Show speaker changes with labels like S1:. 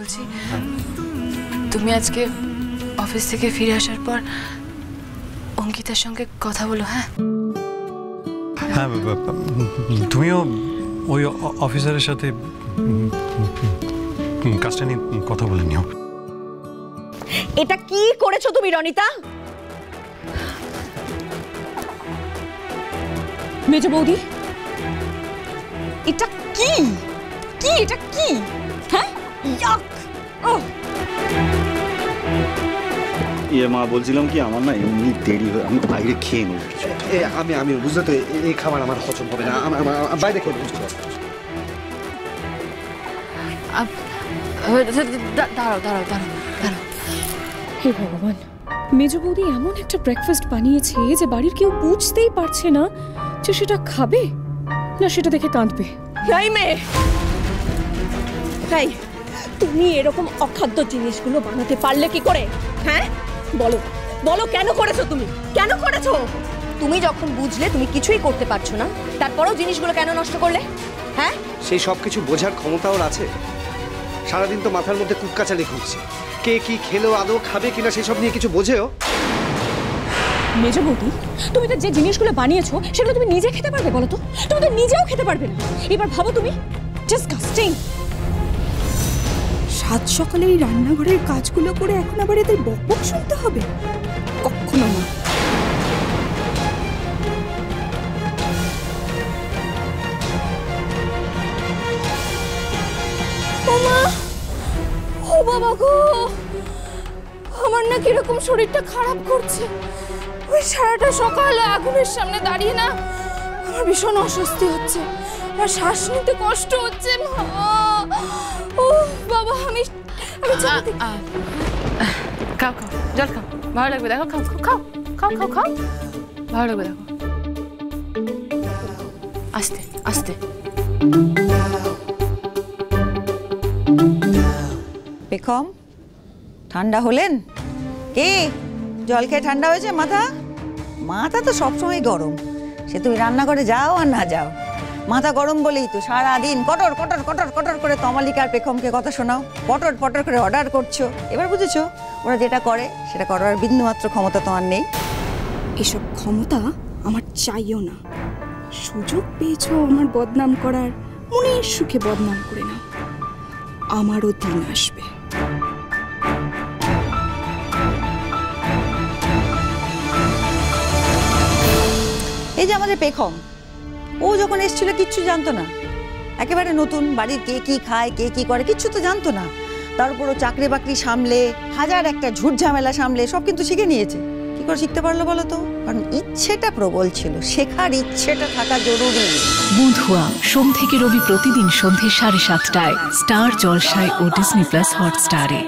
S1: বলছি তুমি আজকে অফিস থেকে ফিরে আসার পর অঙ্কিতার সঙ্গে কথা বলো। হ্যাঁ
S2: হ্যাঁ, তুমিও ওই অফিসারের সাথে কাজটা নিয়ে কথা বলে নিও।
S3: এটা কি করেছো তুমি রনিতা? মেজ বৌদি, এটা কি কি এটা কি? হ্যাঁ ইয়াক।
S4: মা বলছিলাম কি আমার না এমনি দেরি হয়, আমি বাইরে খেয়ে নেব কিছু।
S5: আমি বুঝতে তো এই খাবার আমার হজম হবে না, বাইরে খেয়ে বুঝতে
S1: দাঁড়াও দাঁড়াও দাঁড়াও দাঁড়াও।
S6: হে ভগবান, মেজ বৌদি এমন একটা ব্রেকফাস্ট বানিয়েছে যে বাড়ির কেউ বুঝতেই পারছে না যে সেটা খাবে না সেটা দেখে কাঁদবে।
S3: এই মেয়ে, তাই তুমি এরকম অখাদ্য জিনিসগুলো বানাতে পারলে কি করে? হ্যাঁ বলো বলো, কেন করেছো তুমি? কেন করেছো? তুমি যখন বুঝলে তুমি কিছুই করতে পারছো না, তারপরেও জিনিসগুলো কেন নষ্ট করলে? হ্যাঁ,
S5: সেই সব কিছু বোঝার ক্ষমতা ওর আছে? সারাদিন তো মাথার মধ্যে কুক্কাচালি ঘুরছে, কে কি খেলো, আদৌ খাবে কিনা সেসব নিয়ে কিছু বোঝেও?
S6: মেজ বৌদি, তুমি তো যে জিনিসগুলো বানিয়েছো সেগুলো তুমি নিজে খেতে পারবে বলো তো? তুমি তো নিজেও খেতে পারবে না। এবার ভাবো তুমি, ডিসগাস্টিং।
S7: সাত সকালে এই রান্নাঘরের কাজগুলো করে এখন আবার এদের বকবক শুনতে হবে? কখনো না।
S6: ও বাবা গো, আমার না কিরকম শরীরটা খারাপ করছে। ওই সারাটা সকাল আগুনের সামনে দাঁড়িয়ে না আমার ভীষণ অস্বস্তি হচ্ছে, আমার শ্বাস নিতে কষ্ট হচ্ছে। ও বাবা, আমি
S1: খাও খাও, জল খাও, ভালো লাগবে দেখো। খাও খাও খাও খাও খাও, ভালো লাগবে দেখো। আস্তে আস্তে।
S8: বেগম, ঠান্ডা হলেন? কে জল খেয়ে ঠান্ডা হয়েছে মাথা? মাথা তো সবসময় গরম, সে তুমি রান্নাঘরে যাও আর না যাও। মাথা গরম বলেই তো সারাদিন কটর কটর কটর কটর করে তমালিকা আর পেখমকে কথা শোনাও, পটর পটর করে অর্ডার করছো। এবার বুঝেছো ওরা যেটা করে সেটা করার বিন্দুমাত্র ক্ষমতা তোমার নেই।
S7: এসব ক্ষমতা আমার চাইও না। সুযোগ পেয়েছো আমার বদনাম করার, মনের সুখে বদনাম করে নাও, আমারও দিন আসবে।
S8: এই যে আমাদের পেখম, ও যখন এসেছিল কিচ্ছু জানতো না, একেবারে নতুন, বাড়ির কে কি খায় কে কি করে কিচ্ছু তো জানতো না। তার উপরও চাকরি বাকরি সামলে, হাজার একটা ঝুট ঝামেলা সামলে সব কিন্তু শিখে নিয়েছে। কি করে শিখতে পারলো বলো তো? কারণ ইচ্ছেটা প্রবল ছিল, শেখার ইচ্ছেটা থাকা জরুরি।
S9: বন্ধুয়া সোম থেকে রবি প্রতিদিন সন্ধ্যে 7:30টায় স্টার জলসায় ও ডিজনি প্লাস হটস্টারে।